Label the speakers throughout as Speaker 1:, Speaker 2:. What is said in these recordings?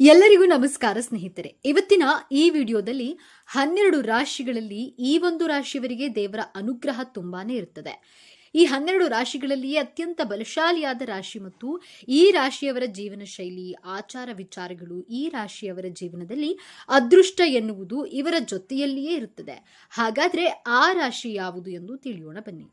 Speaker 1: ಎಲ್ಲರಿಗೂ ನಮಸ್ಕಾರ ಸ್ನೇಹಿತರೆ. ಇವತ್ತಿನ ಈ ವಿಡಿಯೋದಲ್ಲಿ 12 ರಾಶಿಗಳಲ್ಲಿ ಈ ಒಂದು ರಾಶಿಯವರಿಗೆ ದೇವರ ಅನುಗ್ರಹ ತುಂಬಾನೇ ಇರುತ್ತದೆ. ಈ 12 ರಾಶಿಗಳಲ್ಲಿಯೇ ಅತ್ಯಂತ ಬಲಶಾಲಿಯಾದ ರಾಶಿ ಮತ್ತು ಈ ರಾಶಿಯವರ ಜೀವನ ಶೈಲಿ, ಆಚಾರ ವಿಚಾರಗಳು ಈ ರಾಶಿಯವರ ಜೀವನದಲ್ಲಿ ಅದೃಷ್ಟ ಎನ್ನುವುದು ಇವರ ಜೊತೆಯಲ್ಲಿಯೇ ಇರುತ್ತದೆ. ಹಾಗಾದ್ರೆ ಆ ರಾಶಿ ಯಾವುದು ಎಂದು ತಿಳಿಯೋಣ ಬನ್ನಿ.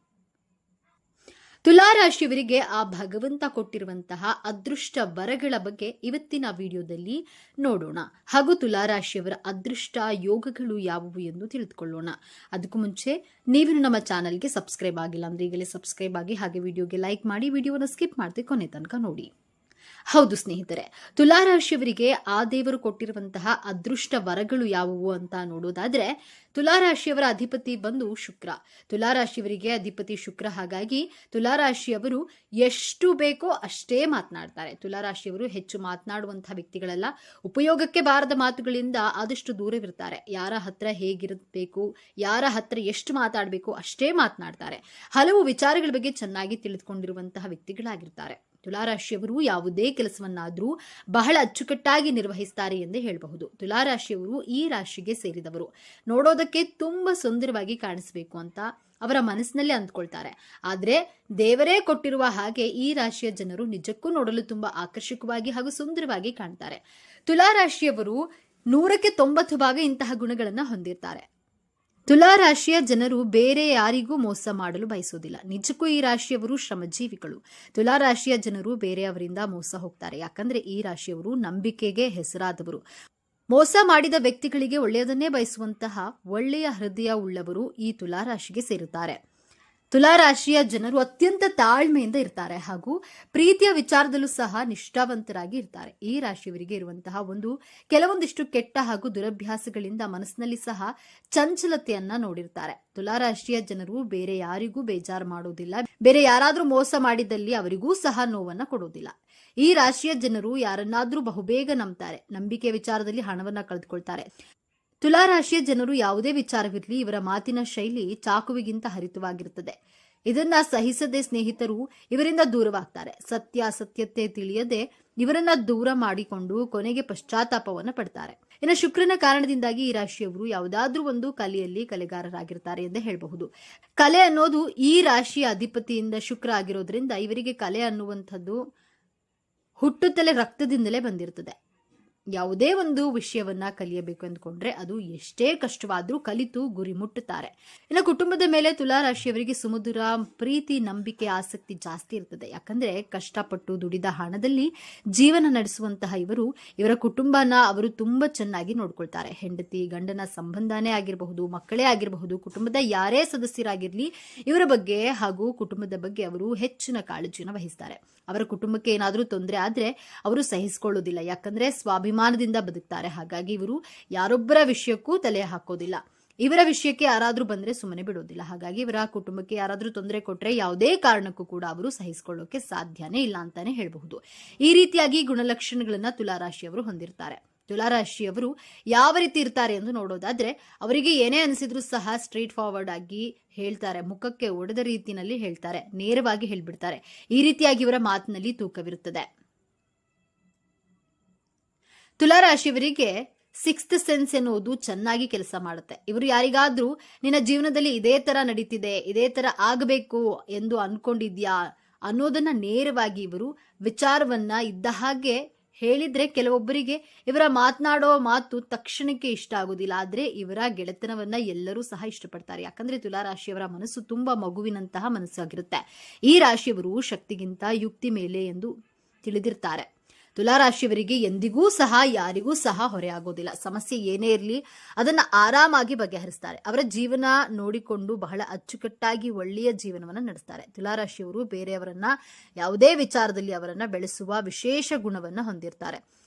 Speaker 1: ತುಲಾ ರಾಶಿಯವರಿಗೆ ಆ ಭಗವಂತ ಕೊಟ್ಟಿರುವಂತಹ ಅದೃಷ್ಟ ವರಗಳ ಬಗ್ಗೆ ಇವತ್ತಿನ ವಿಡಿಯೋದಲ್ಲಿ ನೋಡೋಣ. ಹಾಗೂ ತುಲಾ ರಾಶಿಯವರ ಅದೃಷ್ಟ ಯೋಗಗಳು ಯಾವುವು ಎಂದು ತಿಳಿದುಕೊಳ್ಳೋಣ. ಅದಕ್ಕೂ ಮುಂಚೆ ನೀವು ನಮ್ಮ ಚಾನಲ್ಗೆ ಸಬ್ಸ್ಕ್ರೈಬ್ ಆಗಿಲ್ಲ ಅಂದ್ರೆ ಈಗಲೇ ಸಬ್ಸ್ಕ್ರೈಬ್ ಆಗಿ, ಹಾಗೆ ವಿಡಿಯೋಗೆ ಲೈಕ್ ಮಾಡಿ, ವಿಡಿಯೋನ ಸ್ಕಿಪ್ ಮಾಡದೆ ಕೊನೆ ತನಕ ನೋಡಿ. ಹೌದು ಸ್ನೇಹಿತರೆ, ತುಲಾ ರಾಶಿಯವರಿಗೆ ಆ ದೇವರು ಕೊಟ್ಟಿರುವಂತಹ ಅದೃಷ್ಟ ವರಗಳು ಯಾವುವು ಅಂತ ನೋಡೋದಾದ್ರೆ, ತುಲಾ ರಾಶಿಯವರ ಅಧಿಪತಿ ಬಂದು ಶುಕ್ರ. ತುಲಾ ರಾಶಿಯವರಿಗೆ ಅಧಿಪತಿ ಶುಕ್ರ. ಹಾಗಾಗಿ ತುಲಾ ರಾಶಿಯವರು ಎಷ್ಟು ಬೇಕೋ ಅಷ್ಟೇ ಮಾತನಾಡ್ತಾರೆ. ತುಲಾ ರಾಶಿಯವರು ಹೆಚ್ಚು ಮಾತನಾಡುವಂತಹ ವ್ಯಕ್ತಿಗಳೆಲ್ಲ. ಉಪಯೋಗಕ್ಕೆ ಬಾರದ ಮಾತುಗಳಿಂದ ಆದಷ್ಟು ದೂರವಿರ್ತಾರೆ. ಯಾರ ಹತ್ರ ಹೇಗಿರಬೇಕು, ಯಾರ ಹತ್ರ ಎಷ್ಟು ಮಾತಾಡಬೇಕು ಅಷ್ಟೇ ಮಾತನಾಡ್ತಾರೆ. ಹಲವು ವಿಚಾರಗಳ ಬಗ್ಗೆ ಚೆನ್ನಾಗಿ ತಿಳಿದುಕೊಂಡಿರುವಂತಹ ವ್ಯಕ್ತಿಗಳಾಗಿರ್ತಾರೆ. ತುಲಾರಾಶಿಯವರು ಯಾವುದೇ ಕೆಲಸವನ್ನಾದರೂ ಬಹಳ ಅಚ್ಚುಕಟ್ಟಾಗಿ ನಿರ್ವಹಿಸ್ತಾರೆ ಎಂದೇ ಹೇಳಬಹುದು. ತುಲಾರಾಶಿಯವರು ಈ ರಾಶಿಗೆ ಸೇರಿದವರು. ನೋಡೋದಕ್ಕೆ ತುಂಬಾ ಸುಂದರವಾಗಿ ಕಾಣಿಸಬೇಕು ಅಂತ ಅವರ ಮನಸ್ಸಿನಲ್ಲಿ ಅಂದ್ಕೊಳ್ತಾರೆ. ಆದ್ರೆ ದೇವರೇ ಕೊಟ್ಟಿರುವ ಹಾಗೆ ಈ ರಾಶಿಯ ಜನರು ನಿಜಕ್ಕೂ ನೋಡಲು ತುಂಬಾ ಆಕರ್ಷಕವಾಗಿ ಹಾಗೂ ಸುಂದರವಾಗಿ ಕಾಣ್ತಾರೆ. ತುಲಾರಾಶಿಯವರು 100ಕ್ಕೆ 90 ಭಾಗ ಇಂತಹ ಗುಣಗಳನ್ನ ಹೊಂದಿರ್ತಾರೆ. ತುಲಾ ರಾಶಿಯ ಜನರು ಬೇರೆ ಯಾರಿಗೂ ಮೋಸ ಮಾಡಲು ಬಯಸೋದಿಲ್ಲ. ನಿಜಕ್ಕೂ ಈ ರಾಶಿಯವರು ಶ್ರಮಜೀವಿಗಳು. ತುಲಾ ರಾಶಿಯ ಜನರು ಬೇರೆಯವರಿಂದ ಮೋಸ ಹೋಗ್ತಾರೆ. ಯಾಕಂದ್ರೆ ಈ ರಾಶಿಯವರು ನಂಬಿಕೆಗೆ ಹೆಸರಾದವರು. ಮೋಸ ಮಾಡಿದ ವ್ಯಕ್ತಿಗಳಿಗೆ ಒಳ್ಳೆಯದನ್ನೇ ಬಯಸುವಂತಹ ಒಳ್ಳೆಯ ಹೃದಯ ಉಳ್ಳವರು ಈ ತುಲಾ ರಾಶಿಗೆ ಸೇರುತ್ತಾರೆ. ತುಲಾ ರಾಶಿಯ ಜನರು ಅತ್ಯಂತ ತಾಳ್ಮೆಯಿಂದ ಇರ್ತಾರೆ ಹಾಗೂ ಪ್ರೀತಿಯ ವಿಚಾರದಲ್ಲೂ ಸಹ ನಿಷ್ಠಾವಂತರಾಗಿ ಇರ್ತಾರೆ. ಈ ರಾಶಿಯವರಿಗೆ ಇರುವಂತಹ ಕೆಲವೊಂದಿಷ್ಟು ಕೆಟ್ಟ ಹಾಗೂ ದುರಭ್ಯಾಸಗಳಿಂದ ಮನಸ್ಸಿನಲ್ಲಿ ಸಹ ಚಂಚಲತೆಯನ್ನ ನೋಡಿರ್ತಾರೆ. ತುಲಾ ರಾಶಿಯ ಜನರು ಬೇರೆ ಯಾರಿಗೂ ಬೇಜಾರು ಮಾಡೋದಿಲ್ಲ. ಬೇರೆ ಯಾರಾದ್ರೂ ಮೋಸ ಮಾಡಿದಲ್ಲಿ ಅವರಿಗೂ ಸಹ ನೋವನ್ನ ಕೊಡೋದಿಲ್ಲ. ಈ ರಾಶಿಯ ಜನರು ಯಾರನ್ನಾದ್ರೂ ಬಹುಬೇಗ ನಂಬ್ತಾರೆ. ನಂಬಿಕೆ ವಿಚಾರದಲ್ಲಿ ಹಣವನ್ನ ಕಳೆದುಕೊಳ್ತಾರೆ. ತುಲಾ ರಾಶಿಯ ಜನರು ಯಾವುದೇ ವಿಚಾರವಿರಲಿ, ಇವರ ಮಾತಿನ ಶೈಲಿ ಚಾಕುವಿಗಿಂತ ಹರಿತವಾಗಿರುತ್ತದೆ. ಇದನ್ನ ಸಹಿಸದೆ ಸ್ನೇಹಿತರು ಇವರಿಂದ ದೂರವಾಗ್ತಾರೆ. ಸತ್ಯತೆ ತಿಳಿಯದೆ ಇವರನ್ನ ದೂರ ಮಾಡಿಕೊಂಡು ಕೊನೆಗೆ ಪಶ್ಚಾತ್ತಾಪವನ್ನ ಪಡ್ತಾರೆ. ಇನ್ನು ಶುಕ್ರನ ಕಾರಣದಿಂದಾಗಿ ಈ ರಾಶಿಯವರು ಯಾವುದಾದ್ರೂ ಒಂದು ಕಲೆಯಲ್ಲಿ ಕಲೆಗಾರರಾಗಿರ್ತಾರೆ ಎಂದೇ ಹೇಳಬಹುದು. ಕಲೆ ಅನ್ನೋದು ಈ ರಾಶಿಯ ಅಧಿಪತಿಯಿಂದ ಶುಕ್ರ ಆಗಿರೋದ್ರಿಂದ ಇವರಿಗೆ ಕಲೆ ಅನ್ನುವಂಥದ್ದು ಹುಟ್ಟುತ್ತಲೇ ರಕ್ತದಿಂದಲೇ ಬಂದಿರ್ತದೆ. ಯಾವುದೇ ಒಂದು ವಿಷಯವನ್ನ ಕಲಿಯಬೇಕು ಅಂದ್ಕೊಂಡ್ರೆ ಅದು ಎಷ್ಟೇ ಕಷ್ಟವಾದ್ರೂ ಕಲಿತು ಗುರಿ ಮುಟ್ಟುತ್ತಾರೆ. ಇನ್ನು ಕುಟುಂಬದ ಮೇಲೆ ತುಲಾ ರಾಶಿಯವರಿಗೆ ಸುಮಧುರ ಪ್ರೀತಿ, ನಂಬಿಕೆ, ಆಸಕ್ತಿ ಜಾಸ್ತಿ ಇರ್ತದೆ. ಯಾಕಂದ್ರೆ ಕಷ್ಟಪಟ್ಟು ದುಡಿದ ಹಣದಲ್ಲಿ ಜೀವನ ನಡೆಸುವಂತಹ ಇವರ ಕುಟುಂಬನ ಅವರು ತುಂಬಾ ಚೆನ್ನಾಗಿ ನೋಡ್ಕೊಳ್ತಾರೆ. ಹೆಂಡತಿ ಗಂಡನ ಸಂಬಂಧನೇ ಆಗಿರಬಹುದು, ಮಕ್ಕಳೇ ಆಗಿರಬಹುದು, ಕುಟುಂಬದ ಯಾರೇ ಸದಸ್ಯರಾಗಿರ್ಲಿ ಇವರ ಬಗ್ಗೆ ಹಾಗೂ ಕುಟುಂಬದ ಬಗ್ಗೆ ಅವರು ಹೆಚ್ಚಿನ ಕಾಳಜಿಯನ್ನು ವಹಿಸ್ತಾರೆ. ಅವರ ಕುಟುಂಬಕ್ಕೆ ಏನಾದರೂ ತೊಂದರೆ ಆದ್ರೆ ಅವರು ಸಹಿಸಿಕೊಳ್ಳೋದಿಲ್ಲ. ಯಾಕಂದ್ರೆ ಸ್ವಾಭಿಮಾನದಿಂದ ಬದುಕ್ತಾರೆ. ಹಾಗಾಗಿ ಇವರು ಯಾರೊಬ್ಬರ ವಿಷಯಕ್ಕೂ ತಲೆ ಹಾಕೋದಿಲ್ಲ. ಇವರ ವಿಷಯಕ್ಕೆ ಯಾರಾದ್ರೂ ಬಂದ್ರೆ ಸುಮ್ಮನೆ ಬಿಡೋದಿಲ್ಲ. ಹಾಗಾಗಿ ಇವರ ಕುಟುಂಬಕ್ಕೆ ಯಾರಾದ್ರೂ ತೊಂದರೆ ಕೊಟ್ರೆ ಯಾವುದೇ ಕಾರಣಕ್ಕೂ ಕೂಡ ಅವರು ಸಹಿಸಿಕೊಳ್ಳೋಕೆ ಸಾಧ್ಯನೇ ಇಲ್ಲ ಅಂತಾನೆ ಹೇಳಬಹುದು. ಈ ರೀತಿಯಾಗಿ ಗುಣಲಕ್ಷಣಗಳನ್ನ ತುಲಾರಾಶಿಯವರು ಹೊಂದಿರ್ತಾರೆ. ತುಲಾರಾಶಿಯವರು ಯಾವ ರೀತಿ ಇರ್ತಾರೆ ಎಂದು ನೋಡೋದಾದ್ರೆ, ಅವರಿಗೆ ಏನೇ ಅನಿಸಿದ್ರು ಸಹ ಸ್ಟ್ರೈಟ್ ಫಾರ್ವರ್ಡ್ ಆಗಿ ಹೇಳ್ತಾರೆ. ಮುಖಕ್ಕೆ ಒಡೆದ ರೀತಿಯಲ್ಲಿ ಹೇಳ್ತಾರೆ, ನೇರವಾಗಿ ಹೇಳ್ಬಿಡ್ತಾರೆ. ಈ ರೀತಿಯಾಗಿ ಇವರ ಮಾತಿನಲ್ಲಿ ತೂಕವಿರುತ್ತದೆ. ತುಲಾರಾಶಿಯವರಿಗೆ 6th ಸೆನ್ಸ್ ಎನ್ನುವುದು ಚೆನ್ನಾಗಿ ಕೆಲಸ ಮಾಡುತ್ತೆ. ಇವರು ಯಾರಿಗಾದ್ರೂ ನಿನ್ನ ಜೀವನದಲ್ಲಿ ಇದೇ ತರ ನಡೀತಿದೆ, ಇದೇ ತರ ಆಗಬೇಕು ಎಂದು ಅನ್ಕೊಂಡಿದ್ಯಾ ಅನ್ನೋದನ್ನ ನೇರವಾಗಿ ಇವರು ವಿಚಾರವನ್ನ ಇದ್ದ ಹಾಗೆ ಹೇಳಿದ್ರೆ ಕೆಲವೊಬ್ಬರಿಗೆ ಇವರ ಮಾತನಾಡೋ ಮಾತು ತಕ್ಷಣಕ್ಕೆ ಇಷ್ಟ ಆಗೋದಿಲ್ಲ. ಆದ್ರೆ ಇವರ ಗೆಳೆತನವನ್ನ ಎಲ್ಲರೂ ಸಹ ಇಷ್ಟಪಡ್ತಾರೆ. ಯಾಕಂದ್ರೆ ತುಲಾ ರಾಶಿಯವರ ಮನಸ್ಸು ತುಂಬಾ ಮಗುವಿನಂತಹ ಮನಸ್ಸಾಗಿರುತ್ತೆ. ಈ ರಾಶಿಯವರು ಶಕ್ತಿಗಿಂತ ಯುಕ್ತಿ ಮೇಲೆ ಎಂದು ತಿಳಿದಿರ್ತಾರೆ. ತುಲಾ ರಾಶಿಯವರಿಗೆ ಎಂದಿಗೂ ಸಹ ಯಾರಿಗೂ ಸಹ ಹೊರೆಯಾಗೋದಿಲ್ಲ. ಸಮಸ್ಯೆ ಏನೇ ಇರಲಿ ಅದನ್ನ ಆರಾಮಾಗಿ ಬಗೆಹರಿಸ್ತಾರೆ. ಅವರ ಜೀವನ ನೋಡಿಕೊಂಡು ಬಹಳ ಅಚ್ಚುಕಟ್ಟಾಗಿ ಒಳ್ಳೆಯ ಜೀವನವನ್ನ ನಡೆಸ್ತಾರೆ. ತುಲಾ ರಾಶಿಯವರು ಬೇರೆಯವರನ್ನ ಯಾವುದೇ ವಿಚಾರದಲ್ಲಿ ಅವರನ್ನ ಬೆಳೆಸುವ ವಿಶೇಷ ಗುಣವನ್ನ ಹೊಂದಿರ್ತಾರೆ.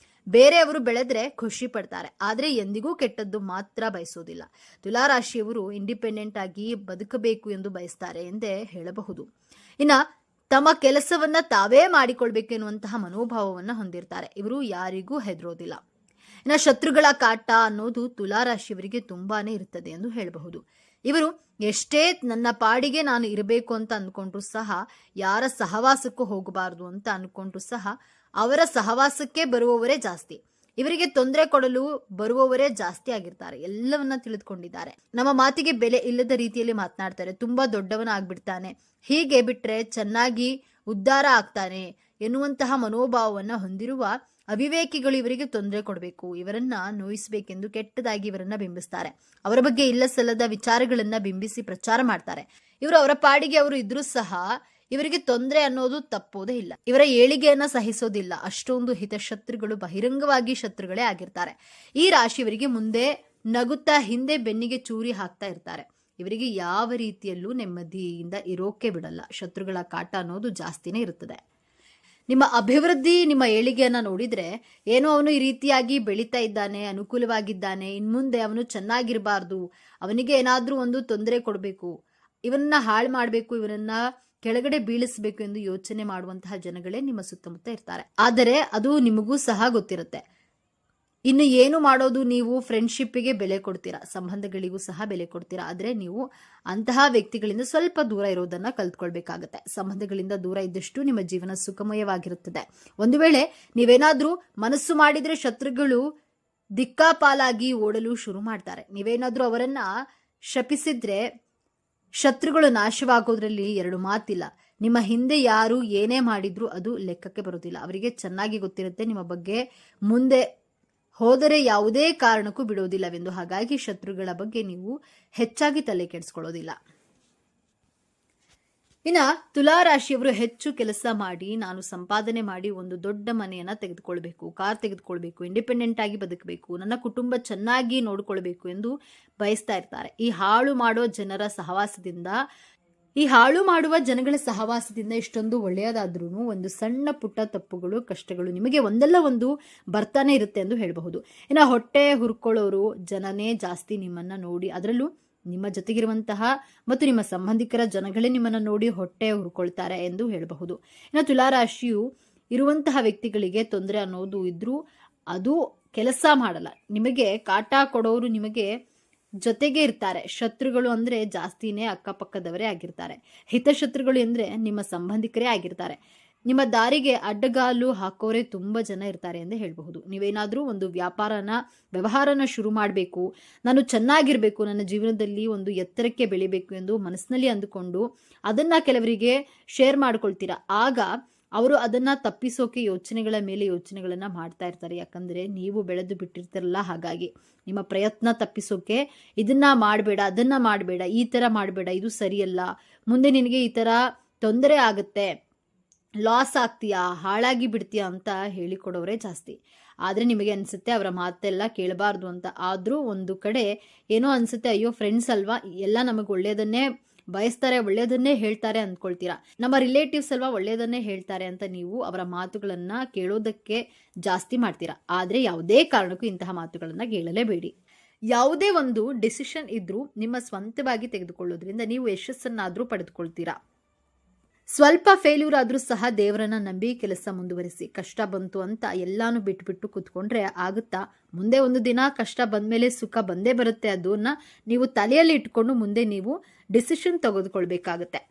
Speaker 1: ಬೇರೆಯವರು ಬೆಳೆದ್ರೆ ಖುಷಿ ಪಡ್ತಾರೆ. ಆದ್ರೆ ಎಂದಿಗೂ ಕೆಟ್ಟದ್ದು ಮಾತ್ರ ಬಯಸೋದಿಲ್ಲ. ತುಲಾ ರಾಶಿಯವರು ಇಂಡಿಪೆಂಡೆಂಟ್ ಆಗಿ ಬದುಕಬೇಕು ಎಂದು ಬಯಸ್ತಾರೆ ಎಂದೇ ಹೇಳಬಹುದು. ಇನ್ನ ತಮ್ಮ ಕೆಲಸವನ್ನ ತಾವೇ ಮಾಡಿಕೊಳ್ಬೇಕೆನ್ನುವಂತಹ ಮನೋಭಾವವನ್ನ ಹೊಂದಿರ್ತಾರೆ. ಇವರು ಯಾರಿಗೂ ಹೆದರೋದಿಲ್ಲ. ಇನ್ನು ಶತ್ರುಗಳ ಕಾಟ ಅನ್ನೋದು ತುಲಾ ರಾಶಿಯವರಿಗೆ ತುಂಬಾನೇ ಇರುತ್ತದೆ ಎಂದು ಹೇಳಬಹುದು. ಇವರು ಎಷ್ಟೇ ನನ್ನ ಪಾಡಿಗೆ ನಾನು ಇರಬೇಕು ಅಂತ ಅಂದ್ಕೊಂಡ್ರು ಸಹ, ಯಾರ ಸಹವಾಸಕ್ಕೂ ಹೋಗಬಾರದು ಅಂತ ಅನ್ಕೊಂಡ್ರು ಸಹ ಅವರ ಸಹವಾಸಕ್ಕೆ ಬರುವವರೇ ಜಾಸ್ತಿ. ಇವರಿಗೆ ತೊಂದರೆ ಕೊಡಲು ಬರುವವರೇ ಜಾಸ್ತಿ ಆಗಿರ್ತಾರೆ. ಎಲ್ಲವನ್ನ ತಿಳಿದುಕೊಂಡಿದ್ದಾರೆ. ನಮ್ಮ ಮಾತಿಗೆ ಬೆಲೆ ಇಲ್ಲದ ರೀತಿಯಲ್ಲಿ ಮಾತನಾಡ್ತಾರೆ. ತುಂಬಾ ದೊಡ್ಡವನಾಗ್ಬಿಡ್ತಾನೆ, ಹೀಗೆ ಬಿಟ್ರೆ ಚೆನ್ನಾಗಿ ಉದ್ಧಾರ ಆಗ್ತಾನೆ ಎನ್ನುವಂತಹ ಮನೋಭಾವವನ್ನ ಹೊಂದಿರುವ ಅವಿವೇಕಿಗಳು ಇವರಿಗೆ ತೊಂದರೆ ಕೊಡಬೇಕು, ಇವರನ್ನ ನೋಯಿಸಬೇಕೆಂದು ಕೆಟ್ಟದಾಗಿ ಇವರನ್ನ ಬಿಂಬಿಸ್ತಾರೆ. ಅವರ ಬಗ್ಗೆ ಇಲ್ಲ ಸಲ್ಲದ ವಿಚಾರಗಳನ್ನ ಬಿಂಬಿಸಿ ಪ್ರಚಾರ ಮಾಡ್ತಾರೆ. ಇವರು ಅವರ ಪಾಡಿಗೆ ಅವರು ಇದ್ರೂ ಸಹ ಇವರಿಗೆ ತೊಂದರೆ ಅನ್ನೋದು ತಪ್ಪೋದೇ ಇಲ್ಲ. ಇವರ ಏಳಿಗೆಯನ್ನ ಸಹಿಸೋದಿಲ್ಲ. ಅಷ್ಟೊಂದು ಹಿತಶತ್ರುಗಳು ಬಹಿರಂಗವಾಗಿ ಶತ್ರುಗಳೇ ಆಗಿರ್ತಾರೆ. ಈ ರಾಶಿಯವರಿಗೆ ಮುಂದೆ ನಗುತ್ತಾ ಹಿಂದೆ ಬೆನ್ನಿಗೆ ಚೂರಿ ಹಾಕ್ತಾ ಇರ್ತಾರೆ. ಇವರಿಗೆ ಯಾವ ರೀತಿಯಲ್ಲೂ ನೆಮ್ಮದಿಯಿಂದ ಇರೋಕೆ ಬಿಡಲ್ಲ. ಶತ್ರುಗಳ ಕಾಟ ಅನ್ನೋದು ಜಾಸ್ತಿನೇ ಇರುತ್ತದೆ. ನಿಮ್ಮ ಅಭಿವೃದ್ಧಿ, ನಿಮ್ಮ ಏಳಿಗೆಯನ್ನ ನೋಡಿದ್ರೆ ಏನೋ ಅವನು ಈ ರೀತಿಯಾಗಿ ಬೆಳೀತಾ ಇದ್ದಾನೆ, ಅನುಕೂಲವಾಗಿದ್ದಾನೆ, ಇನ್ಮುಂದೆ ಅವನು ಚೆನ್ನಾಗಿರಬಾರ್ದು, ಅವನಿಗೆ ಏನಾದ್ರೂ ಒಂದು ತೊಂದರೆ ಕೊಡಬೇಕು, ಇವನ್ನ ಹಾಳು ಮಾಡಬೇಕು, ಇವನನ್ನ ಕೆಳಗಡೆ ಬೀಳಿಸಬೇಕು ಎಂದು ಯೋಚನೆ ಮಾಡುವಂತಹ ಜನಗಳೇ ನಿಮ್ಮ ಸುತ್ತಮುತ್ತ ಇರ್ತಾರೆ. ಆದರೆ ಅದು ನಿಮಗೂ ಸಹ ಗೊತ್ತಿರುತ್ತೆ. ಇನ್ನು ಏನು ಮಾಡೋದು, ನೀವು ಫ್ರೆಂಡ್ಶಿಪ್ಗೆ ಬೆಲೆ ಕೊಡ್ತೀರಾ, ಸಂಬಂಧಗಳಿಗೂ ಸಹ ಬೆಲೆ ಕೊಡ್ತೀರಾ. ಆದ್ರೆ ನೀವು ಅಂತಹ ವ್ಯಕ್ತಿಗಳಿಂದ ಸ್ವಲ್ಪ ದೂರ ಇರೋದನ್ನ ಕಲ್ತ್ಕೊಳ್ಬೇಕಾಗತ್ತೆ. ಸಂಬಂಧಗಳಿಂದ ದೂರ ಇದ್ದಷ್ಟು ನಿಮ್ಮ ಜೀವನ ಸುಖಮಯವಾಗಿರುತ್ತದೆ. ಒಂದು ವೇಳೆ ನೀವೇನಾದ್ರೂ ಮನಸ್ಸು ಮಾಡಿದ್ರೆ ಶತ್ರುಗಳು ದಿಕ್ಕಾಪಾಲಾಗಿ ಓಡಲು ಶುರು ಮಾಡ್ತಾರೆ. ನೀವೇನಾದ್ರೂ ಅವರನ್ನ ಶಪಿಸಿದ್ರೆ ಶತ್ರುಗಳು ನಾಶವಾಗೋದ್ರಲ್ಲಿ ಎರಡು ಮಾತಿಲ್ಲ. ನಿಮ್ಮ ಹಿಂದೆ ಯಾರು ಏನೇ ಮಾಡಿದ್ರು ಅದು ಲೆಕ್ಕಕ್ಕೆ ಬರೋದಿಲ್ಲ. ಅವರಿಗೆ ಚೆನ್ನಾಗಿ ಗೊತ್ತಿರುತ್ತೆ ನಿಮ್ಮ ಬಗ್ಗೆ ಮುಂದೆ ಹೋದರೆ ಯಾವುದೇ ಕಾರಣಕ್ಕೂ ಬಿಡೋದಿಲ್ಲವೆಂದು. ಹಾಗಾಗಿ ಶತ್ರುಗಳ ಬಗ್ಗೆ ನೀವು ಹೆಚ್ಚಾಗಿ ತಲೆ ಕೆಡಿಸ್ಕೊಳ್ಳೋದಿಲ್ಲ. ಇನ್ನ ತುಲಾ ರಾಶಿಯವರು ಹೆಚ್ಚು ಕೆಲಸ ಮಾಡಿ, ನಾನು ಸಂಪಾದನೆ ಮಾಡಿ ಒಂದು ದೊಡ್ಡ ಮನೆಯನ್ನ ತೆಗೆದುಕೊಳ್ಬೇಕು, ಕಾರ್ ತೆಗೆದುಕೊಳ್ಬೇಕು, ಇಂಡಿಪೆಂಡೆಂಟ್ ಆಗಿ ಬದುಕಬೇಕು, ನನ್ನ ಕುಟುಂಬ ಚೆನ್ನಾಗಿ ನೋಡ್ಕೊಳ್ಬೇಕು ಎಂದು ಬಯಸ್ತಾ ಇರ್ತಾರೆ. ಈ ಹಾಳು ಮಾಡುವ ಜನಗಳ ಸಹವಾಸದಿಂದ ಇಷ್ಟೊಂದು ಒಳ್ಳೆಯದಾದ್ರೂ ಒಂದು ಸಣ್ಣ ಪುಟ್ಟ ತಪ್ಪುಗಳು, ಕಷ್ಟಗಳು ನಿಮಗೆ ಒಂದಲ್ಲ ಒಂದು ಬರ್ತಾನೆ ಇರುತ್ತೆ ಎಂದು ಹೇಳಬಹುದು. ಇನ್ನು ಹೊಟ್ಟೆ ಹುರ್ಕೊಳ್ಳೋರು ಜನನೇ ಜಾಸ್ತಿ ನಿಮ್ಮನ್ನ ನೋಡಿ, ಅದರಲ್ಲೂ ನಿಮ್ಮ ಜೊತೆಗಿರುವಂತಹ ಮತ್ತು ನಿಮ್ಮ ಸಂಬಂಧಿಕರ ಜನಗಳೇ ನಿಮ್ಮನ್ನ ನೋಡಿ ಹೊಟ್ಟೆ ಹುರ್ಕೊಳ್ತಾರೆ ಎಂದು ಹೇಳಬಹುದು. ಇನ್ನು ತುಲಾರಾಶಿಯು ಇರುವಂತಹ ವ್ಯಕ್ತಿಗಳಿಗೆ ತೊಂದರೆ ಅನ್ನೋದು ಇದ್ರೂ ಅದು ಕೆಲಸ ಮಾಡಲ್ಲ. ನಿಮಗೆ ಕಾಟ ಕೊಡೋರು ನಿಮಗೆ ಜೊತೆಗೆ ಇರ್ತಾರೆ. ಶತ್ರುಗಳು ಅಂದ್ರೆ ಜಾಸ್ತಿನೇ ಅಕ್ಕಪಕ್ಕದವರೇ ಆಗಿರ್ತಾರೆ. ಹಿತಶತ್ರುಗಳು ಅಂದ್ರೆ ನಿಮ್ಮ ಸಂಬಂಧಿಕರೇ ಆಗಿರ್ತಾರೆ. ನಿಮ್ಮ ದಾರಿಗೆ ಅಡ್ಡಗಾಲು ಹಾಕೋರೆ ತುಂಬಾ ಜನ ಇರ್ತಾರೆ ಎಂದು ಹೇಳಬಹುದು. ನೀವೇನಾದ್ರೂ ಒಂದು ವ್ಯವಹಾರನ ಶುರು ಮಾಡಬೇಕು, ನಾನು ಚೆನ್ನಾಗಿರ್ಬೇಕು, ನನ್ನ ಜೀವನದಲ್ಲಿ ಒಂದು ಎತ್ತರಕ್ಕೆ ಬೆಳಿಬೇಕು ಎಂದು ಮನಸ್ಸಿನಲ್ಲಿ ಅಂದುಕೊಂಡು ಅದನ್ನ ಕೆಲವರಿಗೆ ಶೇರ್ ಮಾಡ್ಕೊಳ್ತೀರಾ. ಆಗ ಅವರು ಅದನ್ನ ತಪ್ಪಿಸೋಕೆ ಯೋಚನೆಗಳ ಮೇಲೆ ಯೋಚನೆಗಳನ್ನ ಮಾಡ್ತಾ ಇರ್ತಾರೆ. ಯಾಕಂದ್ರೆ ನೀವು ಬೆಳೆದು ಬಿಟ್ಟಿರ್ತಾರಲ್ಲ, ಹಾಗಾಗಿ ನಿಮ್ಮ ಪ್ರಯತ್ನ ತಪ್ಪಿಸೋಕೆ ಇದನ್ನ ಮಾಡಬೇಡ, ಅದನ್ನ ಮಾಡಬೇಡ, ಈ ತರ ಮಾಡಬೇಡ, ಇದು ಸರಿಯಲ್ಲ, ಮುಂದೆ ನಿನಗೆ ಈ ತರ ತೊಂದರೆ ಆಗುತ್ತೆ, ಲಾಸ್ ಆಗ್ತೀಯಾ, ಹಾಳಾಗಿ ಬಿಡ್ತೀಯಾ ಅಂತ ಹೇಳಿಕೊಡೋರೇ ಜಾಸ್ತಿ. ಆದ್ರೆ ನಿಮಗೆ ಅನ್ಸುತ್ತೆ ಅವರ ಮಾತೆಲ್ಲ ಕೇಳಬಾರ್ದು ಅಂತ. ಆದ್ರೂ ಒಂದು ಕಡೆ ಏನೋ ಅನ್ಸುತ್ತೆ, ಅಯ್ಯೋ ಫ್ರೆಂಡ್ಸ್ ಅಲ್ವಾ, ಎಲ್ಲ ನಮಗೆ ಒಳ್ಳೇದನ್ನೇ ಬಯಸ್ತಾರೆ, ಒಳ್ಳೇದನ್ನೇ ಹೇಳ್ತಾರೆ ಅಂದ್ಕೊಳ್ತೀರಾ. ನಮ್ಮ ರಿಲೇಟಿವ್ಸ್ ಅಲ್ವಾ ಒಳ್ಳೇದನ್ನೇ ಹೇಳ್ತಾರೆ ಅಂತ ನೀವು ಅವರ ಮಾತುಗಳನ್ನ ಕೇಳೋದಕ್ಕೆ ಜಾಸ್ತಿ ಮಾಡ್ತೀರಾ. ಆದ್ರೆ ಯಾವುದೇ ಕಾರಣಕ್ಕೂ ಇಂತಹ ಮಾತುಗಳನ್ನ ಕೇಳಲೇಬೇಡಿ. ಯಾವುದೇ ಒಂದು ಡಿಸಿಷನ್ ಇದ್ರೂ ನಿಮ್ಮ ಸ್ವಂತವಾಗಿ ತೆಗೆದುಕೊಳ್ಳೋದ್ರಿಂದ ನೀವು ಯಶಸ್ಸನ್ನಾದ್ರೂ ಪಡೆದುಕೊಳ್ತೀರಾ. ಸ್ವಲ್ಪ ಫೇಲ್ಯೂರ್ ಆದ್ರೂ ಸಹ ದೇವರನ್ನ ನಂಬಿ ಕೆಲಸ ಮುಂದುವರಿಸಿ. ಕಷ್ಟ ಬಂತು ಅಂತ ಎಲ್ಲಾನು ಬಿಟ್ಬಿಟ್ಟು ಕೂತ್ಕೊಂಡ್ರೆ ಆಗುತ್ತಾ? ಮುಂದೆ ಒಂದು ದಿನ ಕಷ್ಟ ಬಂದ್ಮೇಲೆ ಸುಖ ಬಂದೇ ಬರುತ್ತೆ. ಅದನ್ನ ನೀವು ತಲೆಯಲ್ಲಿ ಇಟ್ಕೊಂಡು ಮುಂದೆ ನೀವು ಡಿಸಿಷನ್ ತೆಗೆದುಕೊಳ್ಬೇಕಾಗತ್ತೆ.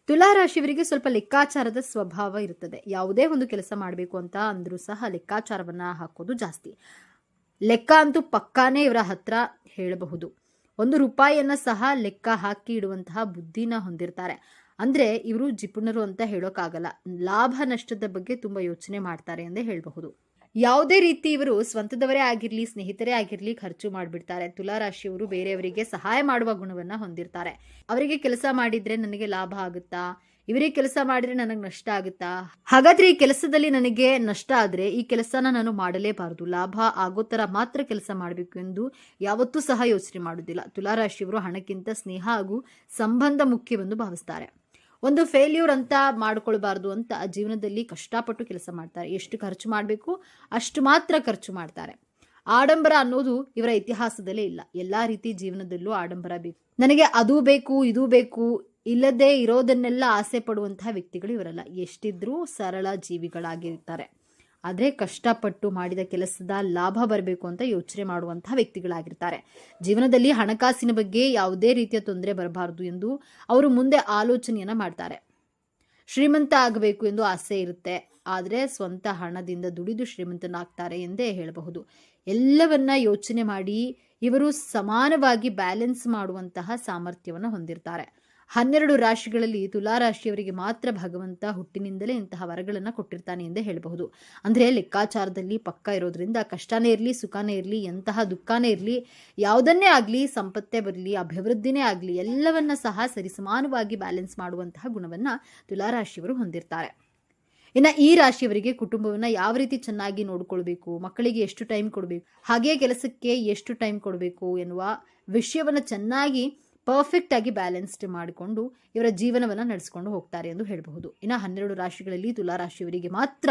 Speaker 1: ತುಲಾರಾಶಿಯವರಿಗೆ ಸ್ವಲ್ಪ ಲೆಕ್ಕಾಚಾರದ ಸ್ವಭಾವ ಇರುತ್ತದೆ. ಯಾವುದೇ ಒಂದು ಕೆಲಸ ಮಾಡಬೇಕು ಅಂತ ಅಂದ್ರೂ ಸಹ ಲೆಕ್ಕಾಚಾರವನ್ನ ಹಾಕೋದು ಜಾಸ್ತಿ. ಲೆಕ್ಕ ಅಂತೂ ಪಕ್ಕಾನೇ ಇವರ ಹತ್ರ ಹೇಳಬಹುದು. ₹1 ಸಹ ಲೆಕ್ಕ ಹಾಕಿ ಇಡುವಂತಹ ಬುದ್ಧಿನ ಹೊಂದಿರ್ತಾರೆ. ಅಂದ್ರೆ ಇವರು ಜಿಪುಣರು ಅಂತ ಹೇಳೋಕ್ಕಾಗಲ್ಲ. ಲಾಭ ನಷ್ಟದ ಬಗ್ಗೆ ತುಂಬಾ ಯೋಚನೆ ಮಾಡ್ತಾರೆ ಎಂದೇ ಹೇಳಬಹುದು. ಯಾವುದೇ ರೀತಿ ಇವರು ಸ್ವಂತದವರೇ ಆಗಿರ್ಲಿ, ಸ್ನೇಹಿತರೇ ಆಗಿರ್ಲಿ ಖರ್ಚು ಮಾಡಿಬಿಡ್ತಾರೆ. ತುಲಾರಾಶಿಯವರು ಬೇರೆಯವರಿಗೆ ಸಹಾಯ ಮಾಡುವ ಗುಣವನ್ನ ಹೊಂದಿರ್ತಾರೆ. ಅವರಿಗೆ ಕೆಲಸ ಮಾಡಿದ್ರೆ ನನಗೆ ಲಾಭ ಆಗುತ್ತಾ, ಇವರಿಗೆ ಕೆಲಸ ಮಾಡಿದ್ರೆ ನನಗೆ ನಷ್ಟ ಆಗುತ್ತಾ, ಹಾಗಾದ್ರೆ ಈ ಕೆಲಸದಲ್ಲಿ ನನಗೆ ನಷ್ಟ ಆದ್ರೆ ಈ ಕೆಲಸನ ನಾನು ಮಾಡಲೇಬಾರದು, ಲಾಭ ಆಗೋ ತರ ಮಾತ್ರ ಕೆಲಸ ಮಾಡಬೇಕು ಎಂದು ಯಾವತ್ತೂ ಸಹ ಯೋಚನೆ ಮಾಡುವುದಿಲ್ಲ. ತುಲಾರಾಶಿಯವರು ಹಣಕ್ಕಿಂತ ಸ್ನೇಹ ಹಾಗೂ ಸಂಬಂಧ ಮುಖ್ಯವೆಂದು ಭಾವಿಸ್ತಾರೆ. ಒಂದು ಫೇಲ್ಯೂರ್ ಅಂತ ಮಾಡ್ಕೊಳ್ಬಾರ್ದು ಅಂತ ಜೀವನದಲ್ಲಿ ಕಷ್ಟಪಟ್ಟು ಕೆಲಸ ಮಾಡ್ತಾರೆ. ಎಷ್ಟು ಖರ್ಚು ಮಾಡಬೇಕು ಅಷ್ಟು ಮಾತ್ರ ಖರ್ಚು ಮಾಡ್ತಾರೆ. ಆಡಂಬರ ಅನ್ನೋದು ಇವರ ಇತಿಹಾಸದಲ್ಲೇ ಇಲ್ಲ. ಎಲ್ಲಾ ರೀತಿ ಜೀವನದಲ್ಲೂ ಆಡಂಬರ ಬೇಕು, ನನಗೆ ಅದು ಬೇಕು, ಇದು ಬೇಕು, ಇಲ್ಲದೆ ಇರೋದನ್ನೆಲ್ಲ ಆಸೆ ಪಡುವಂತಹ ವ್ಯಕ್ತಿಗಳು ಇವರಲ್ಲ. ಎಷ್ಟಿದ್ರೂ ಸರಳ ಜೀವಿಗಳಾಗಿರ್ತಾರೆ. ಆದ್ರೆ ಕಷ್ಟಪಟ್ಟು ಮಾಡಿದ ಕೆಲಸದ ಲಾಭ ಬರಬೇಕು ಅಂತ ಯೋಚನೆ ಮಾಡುವಂತಹ ವ್ಯಕ್ತಿಗಳಾಗಿರ್ತಾರೆ. ಜೀವನದಲ್ಲಿ ಹಣಕಾಸಿನ ಬಗ್ಗೆ ಯಾವುದೇ ರೀತಿಯ ತೊಂದರೆ ಬರಬಾರದು ಎಂದು ಅವರು ಮುಂದೆ ಆಲೋಚನೆಯನ್ನ ಮಾಡ್ತಾರೆ. ಶ್ರೀಮಂತ ಆಗಬೇಕು ಎಂದು ಆಸೆ ಇರುತ್ತೆ, ಆದರೆ ಸ್ವಂತ ಹಣದಿಂದ ದುಡಿದು ಶ್ರೀಮಂತನಾಗ್ತಾರೆ ಎಂದೇ ಹೇಳಬಹುದು. ಎಲ್ಲವನ್ನ ಯೋಚನೆ ಮಾಡಿ ಇವರು ಸಮಾನವಾಗಿ ಬ್ಯಾಲೆನ್ಸ್ ಮಾಡುವಂತಹ ಸಾಮರ್ಥ್ಯವನ್ನು ಹೊಂದಿರ್ತಾರೆ. 12 ರಾಶಿಗಳಲ್ಲಿ ತುಲಾ ರಾಶಿಯವರಿಗೆ ಮಾತ್ರ ಭಗವಂತ ಹುಟ್ಟಿನಿಂದಲೇ ಇಂತಹ ವರಗಳನ್ನು ಕೊಟ್ಟಿರ್ತಾನೆ ಎಂದೇ ಹೇಳಬಹುದು. ಅಂದರೆ ಲೆಕ್ಕಾಚಾರದಲ್ಲಿ ಪಕ್ಕ ಇರೋದ್ರಿಂದ ಕಷ್ಟನೇ ಇರಲಿ, ಸುಖನೇ ಇರಲಿ, ಎಂತಹ ದುಃಖನೇ ಇರಲಿ, ಯಾವುದನ್ನೇ ಆಗಲಿ, ಸಂಪತ್ತೇ ಬರಲಿ, ಅಭಿವೃದ್ಧಿನೇ ಆಗಲಿ, ಎಲ್ಲವನ್ನ ಸಹ ಸರಿಸಮಾನವಾಗಿ ಬ್ಯಾಲೆನ್ಸ್ ಮಾಡುವಂತಹ ಗುಣವನ್ನು ತುಲಾ ರಾಶಿಯವರು ಹೊಂದಿರ್ತಾರೆ. ಇನ್ನು ಈ ರಾಶಿಯವರಿಗೆ ಕುಟುಂಬವನ್ನ ಯಾವ ರೀತಿ ಚೆನ್ನಾಗಿ ನೋಡ್ಕೊಳ್ಬೇಕು, ಮಕ್ಕಳಿಗೆ ಎಷ್ಟು ಟೈಮ್ ಕೊಡಬೇಕು, ಹಾಗೆ ಕೆಲಸಕ್ಕೆ ಎಷ್ಟು ಟೈಮ್ ಕೊಡಬೇಕು ಎನ್ನುವ ವಿಷಯವನ್ನ ಚೆನ್ನಾಗಿ ಪರ್ಫೆಕ್ಟ್ ಆಗಿ ಬ್ಯಾಲೆನ್ಸ್ಡ್ ಮಾಡಿಕೊಂಡು ಇವರ ಜೀವನವನ್ನು ನಡೆಸಿಕೊಂಡು ಹೋಗ್ತಾರೆ ಎಂದು ಹೇಳಬಹುದು. ಇನ್ನು 12 ರಾಶಿಗಳಲ್ಲಿ ತುಲಾ ರಾಶಿಯವರಿಗೆ ಮಾತ್ರ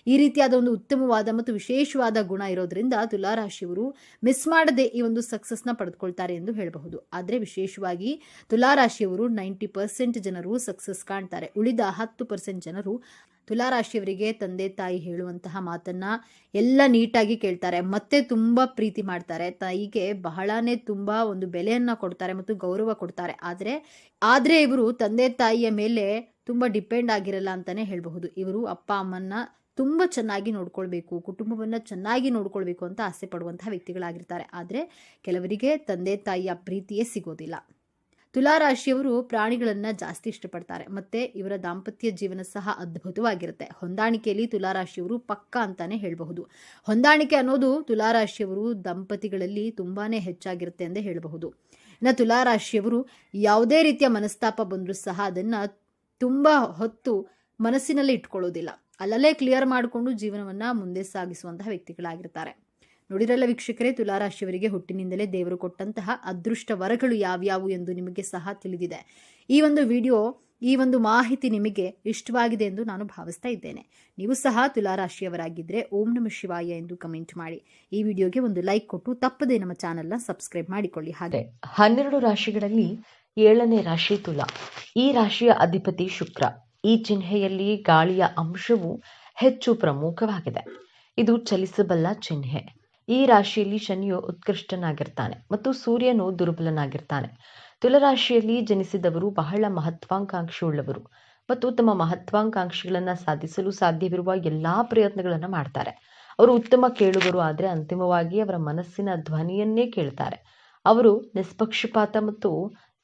Speaker 1: ಈ ರೀತಿಯಾದ ಒಂದು ಉತ್ತಮವಾದ ಮತ್ತು ವಿಶೇಷವಾದ ಗುಣ ಇರೋದ್ರಿಂದ ತುಲಾ ರಾಶಿಯವರು ಮಿಸ್ ಮಾಡದೆ ಈ ಒಂದು ಸಕ್ಸಸ್ನ ಪಡೆದುಕೊಳ್ತಾರೆ ಎಂದು ಹೇಳಬಹುದು. ಆದರೆ ವಿಶೇಷವಾಗಿ ತುಲಾ ರಾಶಿಯವರು 90% ಜನರು ಸಕ್ಸಸ್ ಕಾಣ್ತಾರೆ. ಉಳಿದ 10% ಜನರು ತುಲಾ ರಾಶಿಯವರಿಗೆ ತಂದೆ ತಾಯಿ ಹೇಳುವಂತಹ ಮಾತನ್ನ ಎಲ್ಲ ನೀಟಾಗಿ ಕೇಳ್ತಾರೆ, ಮತ್ತೆ ತುಂಬಾ ಪ್ರೀತಿ ಮಾಡ್ತಾರೆ, ತಾಯಿಗೆ ಬಹಳನೇ ತುಂಬಾ ಒಂದು ಬೆಲೆಯನ್ನ ಕೊಡ್ತಾರೆ ಮತ್ತು ಗೌರವ ಕೊಡ್ತಾರೆ. ಆದ್ರೆ ಇವರು ತಂದೆ ತಾಯಿಯ ಮೇಲೆ ತುಂಬಾ ಡಿಪೆಂಡ್ ಆಗಿರಲ್ಲ ಅಂತಾನೆ ಹೇಳಬಹುದು. ಇವರು ಅಪ್ಪ ಅಮ್ಮನ್ನ ತುಂಬಾ ಚೆನ್ನಾಗಿ ನೋಡ್ಕೊಳ್ಬೇಕು, ಕುಟುಂಬವನ್ನ ಚೆನ್ನಾಗಿ ನೋಡ್ಕೊಳ್ಬೇಕು ಅಂತ ಆಸೆ ಪಡುವಂತಹ ವ್ಯಕ್ತಿಗಳಾಗಿರ್ತಾರೆ. ಆದ್ರೆ ಕೆಲವರಿಗೆ ತಂದೆ ತಾಯಿಯ ಪ್ರೀತಿಯೇ ಸಿಗೋದಿಲ್ಲ. ತುಲಾ ರಾಶಿಯವರು ಪ್ರಾಣಿಗಳನ್ನ ಜಾಸ್ತಿ ಇಷ್ಟಪಡ್ತಾರೆ, ಮತ್ತೆ ಇವರ ದಾಂಪತ್ಯ ಜೀವನ ಸಹ ಅದ್ಭುತವಾಗಿರುತ್ತೆ. ಹೊಂದಾಣಿಕೆಯಲ್ಲಿ ತುಲಾ ರಾಶಿಯವರು ಪಕ್ಕ ಅಂತಾನೆ ಹೇಳಬಹುದು. ಹೊಂದಾಣಿಕೆ ಅನ್ನೋದು ತುಲಾ ರಾಶಿಯವರು ದಂಪತಿಗಳಲ್ಲಿ ತುಂಬಾನೇ ಹೆಚ್ಚಾಗಿರುತ್ತೆ ಎಂದೇ ಹೇಳಬಹುದು. ಇನ್ನು ತುಲಾ ರಾಶಿಯವರು ಯಾವುದೇ ರೀತಿಯ ಮನಸ್ತಾಪ ಬಂದರೂ ಸಹ ಅದನ್ನ ತುಂಬಾ ಹೊತ್ತು ಮನಸ್ಸಿನಲ್ಲಿ ಇಟ್ಕೊಳ್ಳೋದಿಲ್ಲ, ಅಲ್ಲಲ್ಲೇ ಕ್ಲಿಯರ್ ಮಾಡಿಕೊಂಡು ಜೀವನವನ್ನ ಮುಂದೆ ಸಾಗಿಸುವಂತಹ ವ್ಯಕ್ತಿಗಳಾಗಿರ್ತಾರೆ. ನೋಡಿರಲ್ಲ ವೀಕ್ಷಕರೇ, ತುಲಾ ರಾಶಿಯವರಿಗೆ ಹುಟ್ಟಿನಿಂದಲೇ ದೇವರು ಕೊಟ್ಟಂತಹ ಅದೃಷ್ಟ ವರಗಳು ಯಾವ್ಯಾವು ಎಂದು ನಿಮಗೆ ಸಹ ತಿಳಿದಿದೆ. ಈ ಒಂದು ವಿಡಿಯೋ, ಈ ಒಂದು ಮಾಹಿತಿ ನಿಮಗೆ ಇಷ್ಟವಾಗಿದೆ ಎಂದು ನಾನು ಭಾವಿಸ್ತಾ ಇದ್ದೇನೆ. ನೀವು ಸಹ ತುಲಾ ರಾಶಿಯವರಾಗಿದ್ದರೆ ಓಂ ನಮಃ ಶಿವಾಯ ಎಂದು ಕಮೆಂಟ್ ಮಾಡಿ. ಈ ವಿಡಿಯೋಗೆ ಒಂದು ಲೈಕ್ ಕೊಟ್ಟು ತಪ್ಪದೇ ನಮ್ಮ ಚಾನೆಲ್ನ ಸಬ್ಸ್ಕ್ರೈಬ್ ಮಾಡಿಕೊಳ್ಳಿ. ಹಾಗೆ
Speaker 2: 12 ರಾಶಿಗಳಲ್ಲಿ 7ನೇ ರಾಶಿ ತುಲಾ. ಈ ರಾಶಿಯ ಅಧಿಪತಿ ಶುಕ್ರ. ಈ ಚಿಹ್ನೆಯಲ್ಲಿ ಗಾಳಿಯ ಅಂಶವು ಹೆಚ್ಚು ಪ್ರಮುಖವಾಗಿದೆ. ಇದು ಚಲಿಸಬಲ್ಲ ಚಿಹ್ನೆ. ಈ ರಾಶಿಯಲ್ಲಿ ಶನಿಯು ಉತ್ಕೃಷ್ಟನಾಗಿರ್ತಾನೆ ಮತ್ತು ಸೂರ್ಯನು ದುರ್ಬಲನಾಗಿರ್ತಾನೆ. ತುಲಾರಾಶಿಯಲ್ಲಿ ಜನಿಸಿದವರು ಬಹಳ ಮಹತ್ವಾಕಾಂಕ್ಷೆಯುಳ್ಳವರು ಮತ್ತು ತಮ್ಮ ಮಹತ್ವಾಕಾಂಕ್ಷೆಗಳನ್ನು ಸಾಧಿಸಲು ಸಾಧ್ಯವಿರುವ ಎಲ್ಲಾ ಪ್ರಯತ್ನಗಳನ್ನು ಮಾಡ್ತಾರೆ. ಅವರು ಉತ್ತಮ ಕೇಳುಗರು, ಆದರೆ ಅಂತಿಮವಾಗಿ ಅವರ ಮನಸ್ಸಿನ ಧ್ವನಿಯನ್ನೇ ಕೇಳ್ತಾರೆ. ಅವರು ನಿಷ್ಪಕ್ಷಪಾತ ಮತ್ತು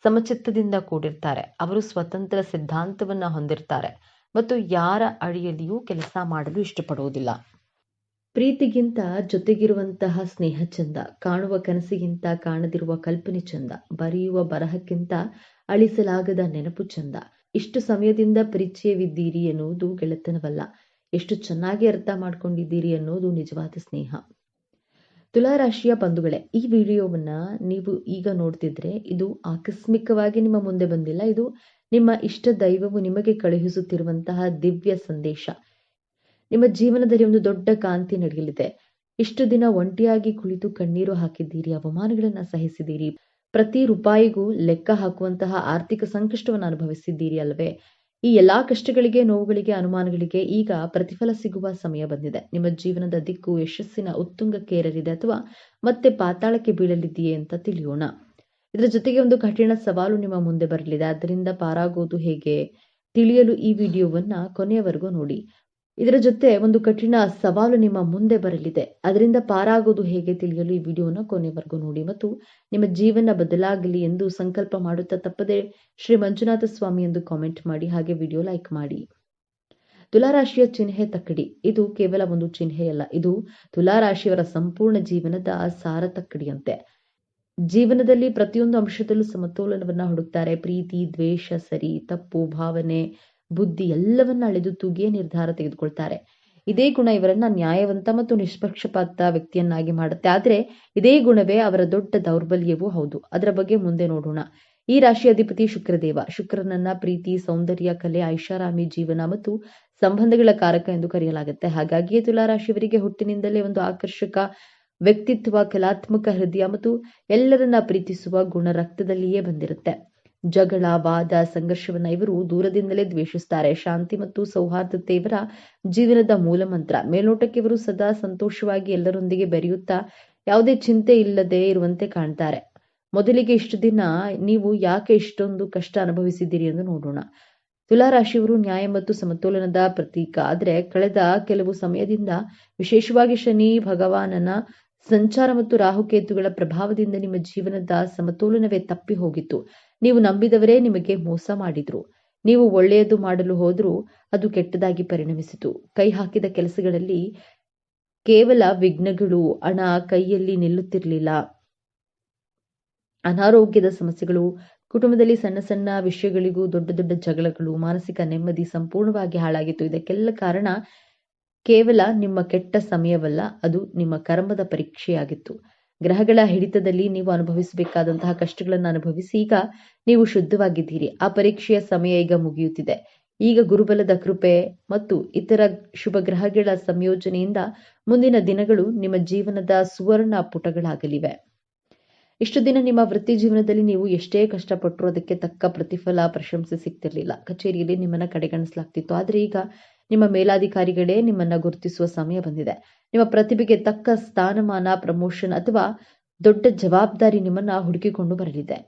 Speaker 2: ಸಮಚಿತ್ತದಿಂದ ಕೂಡಿರ್ತಾರೆ. ಅವರು ಸ್ವತಂತ್ರ ಸಿದ್ಧಾಂತವನ್ನು ಹೊಂದಿರ್ತಾರೆ ಮತ್ತು ಯಾರ ಅಡಿಯಲ್ಲಿಯೂ ಕೆಲಸ ಮಾಡಲು ಇಷ್ಟಪಡುವುದಿಲ್ಲ. ಪ್ರೀತಿಗಿಂತ ಜೊತೆಗಿರುವಂತಹ ಸ್ನೇಹ ಚಂದ, ಕಾಣುವ ಕನಸಿಗಿಂತ ಕಾಣದಿರುವ ಕಲ್ಪನೆ ಚಂದ, ಬರೆಯುವ ಬರಹಕ್ಕಿಂತ ಅಳಿಸಲಾಗದ ನೆನಪು ಚಂದ. ಇಷ್ಟು ಸಮಯದಿಂದ ಪರಿಚಯವಿದ್ದೀರಿ ಎನ್ನುವುದು ಗೆಳೆತನವಲ್ಲ, ಎಷ್ಟು ಚೆನ್ನಾಗಿ ಅರ್ಥ ಮಾಡ್ಕೊಂಡಿದ್ದೀರಿ ಅನ್ನೋದು ನಿಜವಾದ ಸ್ನೇಹ. ತುಲಾರಾಶಿಯ ಬಂಧುಗಳೇ, ಈ ವಿಡಿಯೋವನ್ನ ನೀವು ಈಗ ನೋಡ್ತಿದ್ರೆ ಇದು ಆಕಸ್ಮಿಕವಾಗಿ ನಿಮ್ಮ ಮುಂದೆ ಬಂದಿಲ್ಲ. ಇದು ನಿಮ್ಮ ಇಷ್ಟ ದೈವವು ನಿಮಗೆ ಕಳುಹಿಸುತ್ತಿರುವಂತಹ ದಿವ್ಯ ಸಂದೇಶ. ನಿಮ್ಮ ಜೀವನದಲ್ಲಿ ಒಂದು ದೊಡ್ಡ ಕಾಂತಿ ನಡೆಯಲಿದೆ. ಇಷ್ಟು ದಿನ ಒಂಟಿಯಾಗಿ ಕುಳಿತು ಕಣ್ಣೀರು ಹಾಕಿದ್ದೀರಿ, ಅವಮಾನಗಳನ್ನು ಸಹಿಸಿದ್ದೀರಿ, ಪ್ರತಿ ರೂಪಾಯಿಗೂ ಲೆಕ್ಕ ಹಾಕುವಂತಹ ಆರ್ಥಿಕ ಸಂಕಷ್ಟವನ್ನು ಅನುಭವಿಸಿದ್ದೀರಿ ಅಲ್ವೇ? ಈ ಎಲ್ಲಾ ಕಷ್ಟಗಳಿಗೆ, ನೋವುಗಳಿಗೆ, ಅನುಮಾನಗಳಿಗೆ ಈಗ ಪ್ರತಿಫಲ ಸಿಗುವ ಸಮಯ ಬಂದಿದೆ. ನಿಮ್ಮ ಜೀವನದ ದಿಕ್ಕು ಯಶಸ್ಸಿನ ಉತ್ತುಂಗಕ್ಕೆ ಏರಲಿದೆ ಅಥವಾ ಮತ್ತೆ ಪಾತಾಳಕ್ಕೆ ಬೀಳಲಿದೆಯೇ ಅಂತ ತಿಳಿಯೋಣ. ಇದರ ಜೊತೆಗೆ ಒಂದು ಕಠಿಣ ಸವಾಲು ನಿಮ್ಮ ಮುಂದೆ ಬರಲಿದೆ. ಅದರಿಂದ ಪಾರಾಗೋದು ಹೇಗೆ ತಿಳಿಯಲು ಈ ವಿಡಿಯೋವನ್ನ ಕೊನೆಯವರೆಗೂ ನೋಡಿ. ಇದರ ಜೊತೆ ಒಂದು ಕಠಿಣ ಸವಾಲು ನಿಮ್ಮ ಮುಂದೆ ಬರಲಿದೆ, ಅದರಿಂದ ಪಾರಾಗೋದು ಹೇಗೆ ತಿಳಿಯಲು ಈ ವಿಡಿಯೋನ ಕೊನೆವರೆಗೂ ನೋಡಿ ಮತ್ತು ನಿಮ್ಮ ಜೀವನ ಬದಲಾಗಲಿ ಎಂದು ಸಂಕಲ್ಪ ಮಾಡುತ್ತಾ ತಪ್ಪದೆ ಶ್ರೀ ಮಂಜುನಾಥ ಸ್ವಾಮಿ ಎಂದು ಕಾಮೆಂಟ್ ಮಾಡಿ, ಹಾಗೆ ವಿಡಿಯೋ ಲೈಕ್ ಮಾಡಿ. ತುಲಾರಾಶಿಯ ಚಿಹ್ನೆ ತಕ್ಕಡಿ. ಇದು ಕೇವಲ ಒಂದು ಚಿಹ್ನೆಯಲ್ಲ, ಇದು ತುಲಾರಾಶಿಯವರ ಸಂಪೂರ್ಣ ಜೀವನದ ಸಾರ ತಕ್ಕಡಿಯಂತೆ. ಜೀವನದಲ್ಲಿ ಪ್ರತಿಯೊಂದು ಅಂಶದಲ್ಲೂ ಸಮತೋಲನವನ್ನ ಹುಡುಕ್ತಾರೆ. ಪ್ರೀತಿ, ದ್ವೇಷ, ಸರಿ ತಪ್ಪು, ಭಾವನೆ, ಬುದ್ಧಿ ಎಲ್ಲವನ್ನ ಅಳೆದು ತೂಗಿಯೇ ನಿರ್ಧಾರ ತೆಗೆದುಕೊಳ್ತಾರೆ. ಇದೇ ಗುಣ ಇವರನ್ನ ನ್ಯಾಯವಂತ ಮತ್ತು ನಿಷ್ಪಕ್ಷಪಾತ ವ್ಯಕ್ತಿಯನ್ನಾಗಿ ಮಾಡುತ್ತೆ. ಆದರೆ ಇದೇ ಗುಣವೇ ಅವರ ದೊಡ್ಡ ದೌರ್ಬಲ್ಯವೂ ಹೌದು. ಅದರ ಬಗ್ಗೆ ಮುಂದೆ ನೋಡೋಣ. ಈ ರಾಶಿ ಅಧಿಪತಿ ಶುಕ್ರದೇವ. ಶುಕ್ರನನ್ನ ಪ್ರೀತಿ, ಸೌಂದರ್ಯ, ಕಲೆ, ಐಷಾರಾಮಿ ಜೀವನ ಮತ್ತು ಸಂಬಂಧಗಳ ಕಾರಕ ಎಂದು ಕರೆಯಲಾಗುತ್ತೆ. ಹಾಗಾಗಿಯೇ ತುಲಾರಾಶಿಯವರಿಗೆ ಹುಟ್ಟಿನಿಂದಲೇ ಒಂದು ಆಕರ್ಷಕ ವ್ಯಕ್ತಿತ್ವ, ಕಲಾತ್ಮಕ ಹೃದಯ ಮತ್ತು ಎಲ್ಲರನ್ನ ಪ್ರೀತಿಸುವ ಗುಣ ರಕ್ತದಲ್ಲಿಯೇ ಬಂದಿರುತ್ತೆ. ಜಗಳ, ವಾದ, ಸಂಘರ್ಷವನ್ನ ಇವರು ದೂರದಿಂದಲೇ ದ್ವೇಷಿಸ್ತಾರೆ. ಶಾಂತಿ ಮತ್ತು ಸೌಹಾರ್ದತೆ ಇವರ ಜೀವನದ ಮೂಲ ಮಂತ್ರ. ಮೇಲ್ನೋಟಕ್ಕೆ ಇವರು ಸದಾ ಸಂತೋಷವಾಗಿ ಎಲ್ಲರೊಂದಿಗೆ ಬೆರೆಯುತ್ತಾ ಯಾವುದೇ ಚಿಂತೆ ಇಲ್ಲದೆ ಇರುವಂತೆ ಕಾಣ್ತಾರೆ. ಮೊದಲಿಗೆ ಇಷ್ಟು ದಿನ ನೀವು ಯಾಕೆ ಇಷ್ಟೊಂದು ಕಷ್ಟ ಅನುಭವಿಸಿದ್ದೀರಿ ಎಂದು ನೋಡೋಣ. ತುಲಾ ರಾಶಿಯವರು ನ್ಯಾಯ ಮತ್ತು ಸಮತೋಲನದ ಪ್ರತೀಕ. ಆದರೆ ಕಳೆದ ಕೆಲವು ಸಮಯದಿಂದ ವಿಶೇಷವಾಗಿ ಶನಿ ಭಗವಾನನ ಸಂಚಾರ ಮತ್ತು ರಾಹುಕೇತುಗಳ ಪ್ರಭಾವದಿಂದ ನಿಮ್ಮ ಜೀವನದ ಸಮತೋಲನವೇ ತಪ್ಪಿ ಹೋಗಿತ್ತು. ನೀವು ನಂಬಿದವರೇ ನಿಮಗೆ ಮೋಸ ಮಾಡಿದ್ರು. ನೀವು ಒಳ್ಳೆಯದು ಮಾಡಲು ಹೋದ್ರೂ ಅದು ಕೆಟ್ಟದಾಗಿ ಪರಿಣಮಿಸಿತು. ಕೈ ಹಾಕಿದ ಕೆಲಸಗಳಲ್ಲಿ ಕೇವಲ ವಿಘ್ನಗಳು, ಹಣ ಕೈಯಲ್ಲಿ ನಿಲ್ಲುತ್ತಿರಲಿಲ್ಲ, ಅನಾರೋಗ್ಯದ ಸಮಸ್ಯೆಗಳು, ಕುಟುಂಬದಲ್ಲಿ ಸಣ್ಣ ಸಣ್ಣ ವಿಷಯಗಳಿಗೂ ದೊಡ್ಡ ದೊಡ್ಡ ಜಗಳಗಳು, ಮಾನಸಿಕ ನೆಮ್ಮದಿ ಸಂಪೂರ್ಣವಾಗಿ ಹಾಳಾಗಿತ್ತು. ಇದಕ್ಕೆಲ್ಲ ಕಾರಣ ಕೇವಲ ನಿಮ್ಮ ಕೆಟ್ಟ ಸಮಯವಲ್ಲ, ಅದು ನಿಮ್ಮ ಕರ್ಮದ ಪರೀಕ್ಷೆಯಾಗಿತ್ತು. ಗ್ರಹಗಳ ಹಿಡಿತದಲ್ಲಿ ನೀವು ಅನುಭವಿಸಬೇಕಾದಂತಹ ಕಷ್ಟಗಳನ್ನು ಅನುಭವಿಸಿ ಈಗ ನೀವು ಶುದ್ಧವಾಗಿದ್ದೀರಿ. ಆ ಪರೀಕ್ಷೆಯ ಸಮಯ ಈಗ ಮುಗಿಯುತ್ತಿದೆ. ಈಗ ಗುರುಬಲದ ಕೃಪೆ ಮತ್ತು ಇತರ ಶುಭ ಗ್ರಹಗಳ ಸಂಯೋಜನೆಯಿಂದ ಮುಂದಿನ ದಿನಗಳು ನಿಮ್ಮ ಜೀವನದ ಸುವರ್ಣ ಪುಟಗಳಾಗಲಿವೆ. ಇಷ್ಟು ದಿನ ನಿಮ್ಮ ವೃತ್ತಿ ಜೀವನದಲ್ಲಿ ನೀವು ಎಷ್ಟೇ ಕಷ್ಟಪಟ್ಟರೂ ಅದಕ್ಕೆ ತಕ್ಕ ಪ್ರತಿಫಲ, ಪ್ರಶಂಸೆ ಸಿಗ್ತಿರ್ಲಿಲ್ಲ. ಕಚೇರಿಯಲ್ಲಿ ನಿಮ್ಮನ್ನ ಕಡೆಗಣಿಸಲಾಗ್ತಿತ್ತು. ಆದರೆ ಈಗ ನಿಮ್ಮ ಮೇಲಾಧಿಕಾರಿಗಳೇ ನಿಮ್ಮನ್ನ ಗುರುತಿಸುವ ಸಮಯ ಬಂದಿದೆ. ನಿಮ್ಮ ಪ್ರತಿಭೆಗೆ ತಕ್ಕ ಸ್ಥಾನಮಾನ, ಪ್ರಮೋಷನ್ ಅಥವಾ ದೊಡ್ಡ ಜವಾಬ್ದಾರಿ ನಿಮ್ಮನ್ನ ಹುಡುಕಿಕೊಂಡು ಬರಲಿದೆ.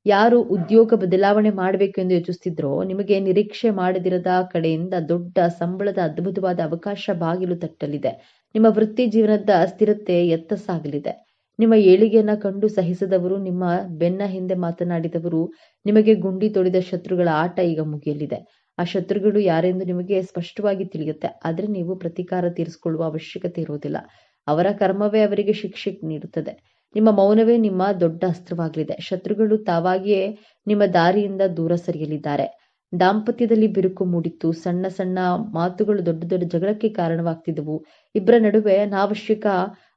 Speaker 2: ಯಾರು ಉದ್ಯೋಗ ಬದಲಾವಣೆ ಮಾಡಬೇಕು ಎಂದು ಯೋಚಿಸ್ತಿದ್ರೋ ನಿಮಗೆ ನಿರೀಕ್ಷೆ ಮಾಡದಿರದ ಕಡೆಯಿಂದ ದೊಡ್ಡ ಸಂಬಳದ ಅದ್ಭುತವಾದ ಅವಕಾಶ ಬಾಗಿಲು ತಟ್ಟಲಿದೆ. ನಿಮ್ಮ ವೃತ್ತಿ ಜೀವನದ ಸ್ಥಿರತೆ ಎತ್ತ ಸಾಗಲಿದೆ. ನಿಮ್ಮ ಏಳಿಗೆಯನ್ನ ಕಂಡು ಸಹಿಸದವರು, ನಿಮ್ಮ ಬೆನ್ನ ಹಿಂದೆ ಮಾತನಾಡಿದವರು, ನಿಮಗೆ ಗುಂಡಿ ತೊಡಿದ ಶತ್ರುಗಳ ಆಟ ಈಗ ಮುಗಿಯಲಿದೆ. ಆ ಶತ್ರುಗಳು ಯಾರೆಂದು ನಿಮಗೆ ಸ್ಪಷ್ಟವಾಗಿ ತಿಳಿಯುತ್ತೆ. ಆದರೆ ನೀವು ಪ್ರತೀಕಾರ ತೀರಿಸಿಕೊಳ್ಳುವ ಅವಶ್ಯಕತೆ ಇರುವುದಿಲ್ಲ. ಅವರ ಕರ್ಮವೇ ಅವರಿಗೆ ಶಿಕ್ಷೆ ನೀಡುತ್ತದೆ. ನಿಮ್ಮ ಮೌನವೇ ನಿಮ್ಮ ದೊಡ್ಡ ಅಸ್ತ್ರವಾಗಲಿದೆ. ಶತ್ರುಗಳು ತಾವಾಗಿಯೇ ನಿಮ್ಮ ದಾರಿಯಿಂದ ದೂರ ಸರಿಯಲಿದ್ದಾರೆ. ದಾಂಪತ್ಯದಲ್ಲಿ ಬಿರುಕು ಮೂಡಿತ್ತು. ಸಣ್ಣ ಸಣ್ಣ ಮಾತುಗಳು ದೊಡ್ಡ ದೊಡ್ಡ ಜಗಳಕ್ಕೆ ಕಾರಣವಾಗ್ತಿದ್ದವು. ಇಬ್ಬರ ನಡುವೆ ಅನಾವಶ್ಯಕ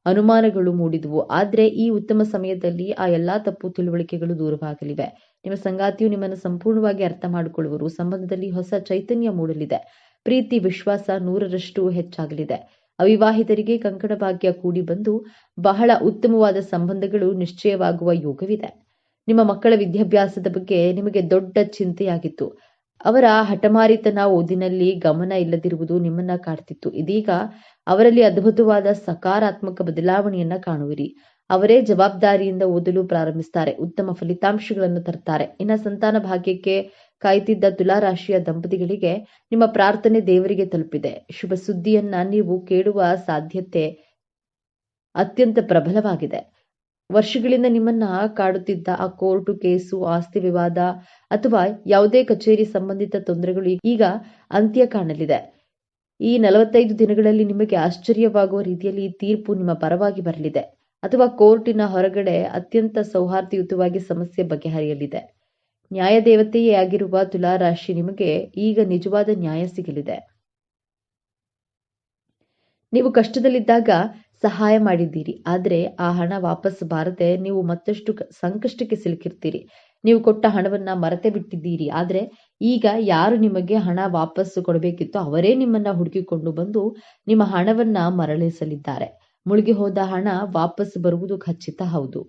Speaker 2: ಅನುಮಾನಗಳು ಮೂಡಿದವು. ಆದರೆ ಈ ಉತ್ತಮ ಸಮಯದಲ್ಲಿ ಆ ಎಲ್ಲಾ ತಪ್ಪು ತಿಳುವಳಿಕೆಗಳು ದೂರವಾಗಲಿವೆ. ನಿಮ್ಮ ಸಂಗಾತಿಯು ನಿಮ್ಮನ್ನು ಸಂಪೂರ್ಣವಾಗಿ ಅರ್ಥ ಮಾಡಿಕೊಳ್ಳುವರು. ಸಂಬಂಧದಲ್ಲಿ ಹೊಸ ಚೈತನ್ಯ ಮೂಡಲಿದೆ. ಪ್ರೀತಿ, ವಿಶ್ವಾಸ 100ರಷ್ಟು ಹೆಚ್ಚಾಗಲಿದೆ. ಅವಿವಾಹಿತರಿಗೆ ಕಂಕಣ ಭಾಗ್ಯ ಕೂಡಿ ಬಂದು ಬಹಳ ಉತ್ತಮವಾದ ಸಂಬಂಧಗಳು ನಿಶ್ಚಯವಾಗುವ ಯೋಗವಿದೆ. ನಿಮ್ಮ ಮಕ್ಕಳ ವಿದ್ಯಾಭ್ಯಾಸದ ಬಗ್ಗೆ ನಿಮಗೆ ದೊಡ್ಡ ಚಿಂತೆಯಾಗಿತ್ತು. ಅವರ ಹಠಮಾರಿತನ, ಓದಿನಲ್ಲಿ ಗಮನ ಇಲ್ಲದಿರುವುದು ನಿಮ್ಮನ್ನ ಕಾಡ್ತಿತ್ತು. ಇದೀಗ ಅವರಲ್ಲಿ ಅದ್ಭುತವಾದ ಸಕಾರಾತ್ಮಕ ಬದಲಾವಣೆಯನ್ನ ಕಾಣುವಿರಿ. ಅವರೇ ಜವಾಬ್ದಾರಿಯಿಂದ ಓದಲು ಪ್ರಾರಂಭಿಸ್ತಾರೆ, ಉತ್ತಮ ಫಲಿತಾಂಶಗಳನ್ನು ತರ್ತಾರೆ. ಇನ್ನು ಸಂತಾನ ಭಾಗ್ಯಕ್ಕೆ ಕಾಯ್ತಿದ್ದ ತುಲಾ ರಾಶಿಯ ದಂಪತಿಗಳಿಗೆ ನಿಮ್ಮ ಪ್ರಾರ್ಥನೆ ದೇವರಿಗೆ ತಲುಪಿದೆ. ಶುಭ ಸುದ್ದಿಯನ್ನ ನೀವು ಕೇಳುವ ಸಾಧ್ಯತೆ ಅತ್ಯಂತ ಪ್ರಬಲವಾಗಿದೆ. ವರ್ಷಗಳಿಂದ ನಿಮ್ಮನ್ನ ಕಾಡುತ್ತಿದ್ದ ಆ ಕೋರ್ಟು ಕೇಸು, ಆಸ್ತಿ ವಿವಾದ ಅಥವಾ ಯಾವುದೇ ಕಚೇರಿ ಸಂಬಂಧಿತ ತೊಂದರೆಗಳು ಈಗ ಅಂತ್ಯ ಕಾಣಲಿದೆ. ಈ 45 ದಿನಗಳಲ್ಲಿ ನಿಮಗೆ ಆಶ್ಚರ್ಯವಾಗುವ ರೀತಿಯಲ್ಲಿ ಈ ತೀರ್ಪು ನಿಮ್ಮ ಪರವಾಗಿ ಬರಲಿದೆ ಅಥವಾ ಕೋರ್ಟಿನ ಹೊರಗಡೆ ಅತ್ಯಂತ ಸೌಹಾರ್ದಯುತವಾಗಿ ಸಮಸ್ಯೆ ಬಗೆಹರಿಯಲಿದೆ. ನ್ಯಾಯದೇವತೆಯೇ ಆಗಿರುವ ತುಲಾ ರಾಶಿ ನಿಮಗೆ ಈಗ ನಿಜವಾದ ನ್ಯಾಯ ಸಿಗಲಿದೆ. ನೀವು ಕಷ್ಟದಲ್ಲಿದ್ದಾಗ ಸಹಾಯ ಮಾಡಿದ್ದೀರಿ, ಆದರೆ ಆ ಹಣ ವಾಪಸ್ ಬಾರದೆ ನೀವು ಮತ್ತಷ್ಟು ಸಂಕಷ್ಟಕ್ಕೆ ಸಿಲುಕಿರ್ತೀರಿ. ನೀವು ಕೊಟ್ಟ ಹಣವನ್ನ ಮರೆತೇ ಬಿಟ್ಟಿದ್ದೀರಿ. ಆದರೆ ಈಗ ಯಾರು ನಿಮಗೆ ಹಣ ವಾಪಸ್ ಕೊಡಬೇಕಿತ್ತೋ ಅವರೇ ನಿಮ್ಮನ್ನ ಹುಡುಕಿಕೊಂಡು ಬಂದು ನಿಮ್ಮ ಹಣವನ್ನ ಮರಳಿಸಲಿದ್ದಾರೆ. ಮುಳುಗಿ ಹೋದ ಹಣ ವಾಪಸ್ ಬರುವುದು ಖಚಿತ. ಹೌದು,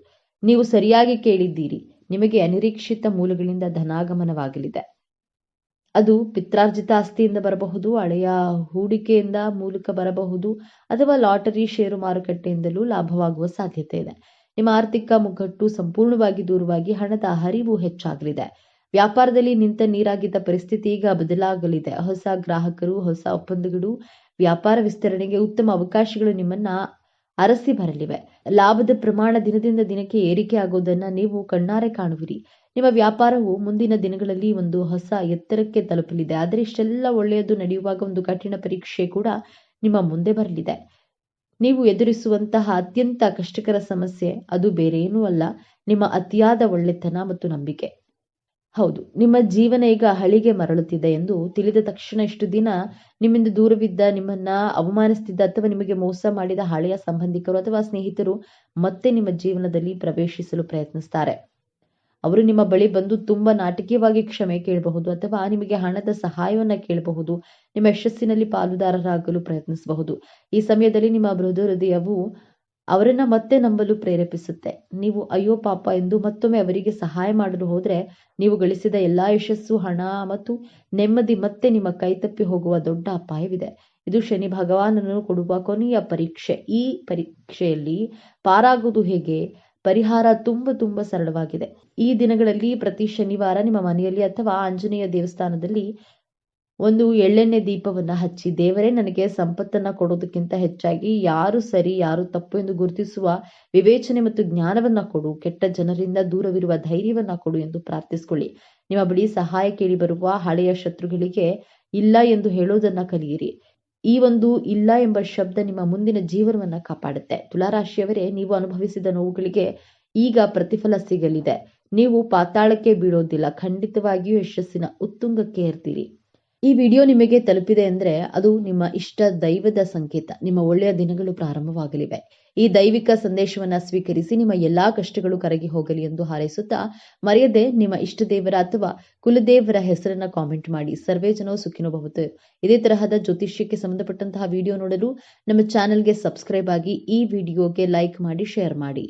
Speaker 2: ನೀವು ಸರಿಯಾಗಿ ಕೇಳಿದ್ದೀರಿ. ನಿಮಗೆ ಅನಿರೀಕ್ಷಿತ ಮೂಲಗಳಿಂದ ಧನಾಗಮನವಾಗಲಿದೆ. ಅದು ಪಿತ್ರಾರ್ಜಿತ ಆಸ್ತಿಯಿಂದ ಬರಬಹುದು, ಹಳೆಯ ಹೂಡಿಕೆಯಿಂದ ಮೂಲಕ ಬರಬಹುದು ಅಥವಾ ಲಾಟರಿ, ಷೇರು ಮಾರುಕಟ್ಟೆಯಿಂದಲೂ ಲಾಭವಾಗುವ ಸಾಧ್ಯತೆ ಇದೆ. ನಿಮ್ಮ ಆರ್ಥಿಕ ಮುಗ್ಗಟ್ಟು ಸಂಪೂರ್ಣವಾಗಿ ದೂರವಾಗಿ ಹಣದ ಹರಿವು ಹೆಚ್ಚಾಗಲಿದೆ. ವ್ಯಾಪಾರದಲ್ಲಿ ನಿಂತ ನೀರಾಗಿದ್ದ ಪರಿಸ್ಥಿತಿ ಈಗ ಬದಲಾಗಲಿದೆ. ಹೊಸ ಗ್ರಾಹಕರು, ಹೊಸ ಒಪ್ಪಂದಗಳು, ವ್ಯಾಪಾರ ವಿಸ್ತರಣೆಗೆ ಉತ್ತಮ ಅವಕಾಶಗಳು ನಿಮ್ಮನ್ನ ಅರಸಿ ಬರಲಿವೆ. ಲಾಭದ ಪ್ರಮಾಣ ದಿನದಿಂದ ದಿನಕ್ಕೆ ಏರಿಕೆ ಆಗೋದನ್ನ ನೀವು ಕಣ್ಣಾರೆ ಕಾಣುವಿರಿ. ನಿಮ್ಮ ವ್ಯಾಪಾರವು ಮುಂದಿನ ದಿನಗಳಲ್ಲಿ ಒಂದು ಹೊಸ ಎತ್ತರಕ್ಕೆ ತಲುಪಲಿದೆ. ಆದರೆ ಇಷ್ಟೆಲ್ಲ ಒಳ್ಳೆಯದು ನಡೆಯುವಾಗ ಒಂದು ಕಠಿಣ ಪರೀಕ್ಷೆ ಕೂಡ ನಿಮ್ಮ ಮುಂದೆ ಬರಲಿದೆ. ನೀವು ಎದುರಿಸುವಂತಹ ಅತ್ಯಂತ ಕಷ್ಟಕರ ಸಮಸ್ಯೆ ಅದು ಬೇರೇನೂ ಅಲ್ಲ, ನಿಮ್ಮ ಅತಿಯಾದ ಒಳ್ಳೆತನ ಮತ್ತು ನಂಬಿಕೆ. ಹೌದು, ನಿಮ್ಮ ಜೀವನ ಈಗ ಹಳಿಗೆ ಮರಳುತ್ತಿದೆ ಎಂದು ತಿಳಿದ ತಕ್ಷಣ ಇಷ್ಟು ದಿನ ನಿಮ್ಮಿಂದ ದೂರವಿದ್ದ, ನಿಮ್ಮನ್ನ ಅವಮಾನಿಸುತ್ತಿದ್ದ ಅಥವಾ ನಿಮಗೆ ಮೋಸ ಮಾಡಿದ ಹಳೆಯ ಸಂಬಂಧಿಕರು ಅಥವಾ ಸ್ನೇಹಿತರು ಮತ್ತೆ ನಿಮ್ಮ ಜೀವನದಲ್ಲಿ ಪ್ರವೇಶಿಸಲು ಪ್ರಯತ್ನಿಸ್ತಾರೆ. ಅವರು ನಿಮ್ಮ ಬಳಿ ಬಂದು ತುಂಬಾ ನಾಟಕೀಯವಾಗಿ ಕ್ಷಮೆ ಕೇಳಬಹುದು ಅಥವಾ ನಿಮಗೆ ಹಣದ ಸಹಾಯವನ್ನ ಕೇಳಬಹುದು. ನಿಮ್ಮ ಯಶಸ್ಸಿನಲ್ಲಿ ಪಾಲುದಾರರಾಗಲು ಪ್ರಯತ್ನಿಸಬಹುದು. ಈ ಸಮಯದಲ್ಲಿ ನಿಮ್ಮ ಮೃದು ಹೃದಯವು ಅವರನ್ನ ಮತ್ತೆ ನಂಬಲು ಪ್ರೇರೇಪಿಸುತ್ತೆ. ನೀವು ಅಯ್ಯೋ ಪಾಪ ಎಂದು ಮತ್ತೊಮ್ಮೆ ಅವರಿಗೆ ಸಹಾಯ ಮಾಡಲು ಹೋದ್ರೆ ನೀವು ಗಳಿಸಿದ ಎಲ್ಲಾ ಯಶಸ್ಸು, ಹಣ ಮತ್ತು ನೆಮ್ಮದಿ ಮತ್ತೆ ನಿಮ್ಮ ಕೈತಪ್ಪಿ ಹೋಗುವ ದೊಡ್ಡ ಅಪಾಯವಿದೆ. ಇದು ಶನಿ ಭಗವಾನನು ಕೊಡುವ ಕೊನೆಯ ಪರೀಕ್ಷೆ. ಈ ಪರೀಕ್ಷೆಯಲ್ಲಿ ಪಾರಾಗುವುದು ಹೇಗೆ? ಪರಿಹಾರ ತುಂಬಾ ಸರಳವಾಗಿದೆ. ಈ ದಿನಗಳಲ್ಲಿ ಪ್ರತಿ ಶನಿವಾರ ನಿಮ್ಮ ಮನೆಯಲ್ಲಿ ಅಥವಾ ಆಂಜನೇಯ ದೇವಸ್ಥಾನದಲ್ಲಿ ಒಂದು ಎಳ್ಳೆಣ್ಣೆ ದೀಪವನ್ನು ಹಚ್ಚಿ, ದೇವರೇ ನನಗೆ ಸಂಪತ್ತನ್ನು ಕೊಡೋದಕ್ಕಿಂತ ಹೆಚ್ಚಾಗಿ ಯಾರು ಸರಿ ಯಾರು ತಪ್ಪು ಎಂದು ಗುರುತಿಸುವ ವಿವೇಚನೆ ಮತ್ತು ಜ್ಞಾನವನ್ನು ಕೊಡು, ಕೆಟ್ಟ ಜನರಿಂದ ದೂರವಿರುವ ಧೈರ್ಯವನ್ನ ಕೊಡು ಎಂದು ಪ್ರಾರ್ಥಿಸಿಕೊಳ್ಳಿ. ನಿಮ್ಮ ಬಳಿ ಸಹಾಯ ಕೇಳಿ ಬರುವ ಹಳೆಯ ಶತ್ರುಗಳಿಗೆ ಇಲ್ಲ ಎಂದು ಹೇಳೋದನ್ನ ಕಲಿಯಿರಿ. ಈ ಒಂದು ಇಲ್ಲ ಎಂಬ ಶಬ್ದ ನಿಮ್ಮ ಮುಂದಿನ ಜೀವನವನ್ನ ಕಾಪಾಡುತ್ತೆ. ತುಲಾರಾಶಿಯವರೇ, ನೀವು ಅನುಭವಿಸಿದ ನೋವುಗಳಿಗೆ ಈಗ ಪ್ರತಿಫಲ ಸಿಗಲಿದೆ. ನೀವು ಪಾತಾಳಕ್ಕೆ ಬೀಳೋದಿಲ್ಲ, ಖಂಡಿತವಾಗಿಯೂ ಯಶಸ್ಸಿನ ಉತ್ತುಂಗಕ್ಕೆ ಏರ್ತೀರಿ. ಈ ವಿಡಿಯೋ ನಿಮಗೆ ತಲುಪಿದೆ ಅಂದ್ರೆ ಅದು ನಿಮ್ಮ ಇಷ್ಟ ದೈವದ ಸಂಕೇತ. ನಿಮ್ಮ ಒಳ್ಳೆಯ ದಿನಗಳು ಪ್ರಾರಂಭವಾಗಲಿವೆ. ಈ ದೈವಿಕ ಸಂದೇಶವನ್ನ ಸ್ವೀಕರಿಸಿ ನಿಮ್ಮ ಎಲ್ಲಾ ಕಷ್ಟಗಳು ಕರಗಿ ಹೋಗಲಿ ಎಂದು ಹಾರೈಸುತ್ತಾ, ಮರೆಯದೆ ನಿಮ್ಮ ಇಷ್ಟ ದೇವರ ಅಥವಾ ಕುಲದೇವರ ಹೆಸರನ್ನ ಕಾಮೆಂಟ್ ಮಾಡಿ. ಸರ್ವೇ ಜನೋ ಸುಖಿನೋ ಭವಂತು. ಇದೇ ತರಹದ ಜ್ಯೋತಿಷ್ಯಕ್ಕೆ ಸಂಬಂಧಪಟ್ಟಂತಹ ವಿಡಿಯೋ ನೋಡಲು ನಮ್ಮ ಚಾನೆಲ್ಗೆ ಸಬ್ಸ್ಕ್ರೈಬ್ ಆಗಿ, ಈ ವಿಡಿಯೋಗೆ ಲೈಕ್ ಮಾಡಿ, ಶೇರ್ ಮಾಡಿ.